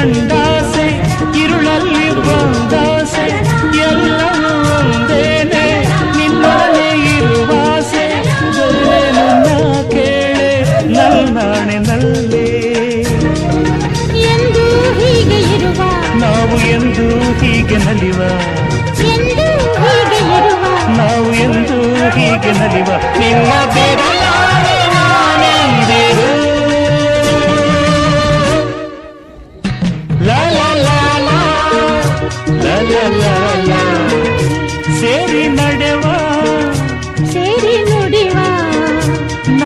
ಕಂಡಾಸೆ ಇರುಳಲ್ಲಿ ಬಂದಾಸೆ ಎಲ್ಲವೂ ಒಂದೇನೆ ನಿನ್ನೊಡನೆ ಇರುವಾಸೆ ನನ್ನ ಕೇಳೆ ನಲ್ನಾಣೆ ನಲ್ಲೇ ಎಂದು ಹೀಗೆ ಇರುವ ನಾವು ಎಂದು ಹೀಗೆ ನಲಿವ ಎಂದು ಹೀಗೆ ಇರುವ ನಾವು ಎಂದು ಹೀಗೆ ನಲಿವ ನಿನ್ನ ಬೇಡ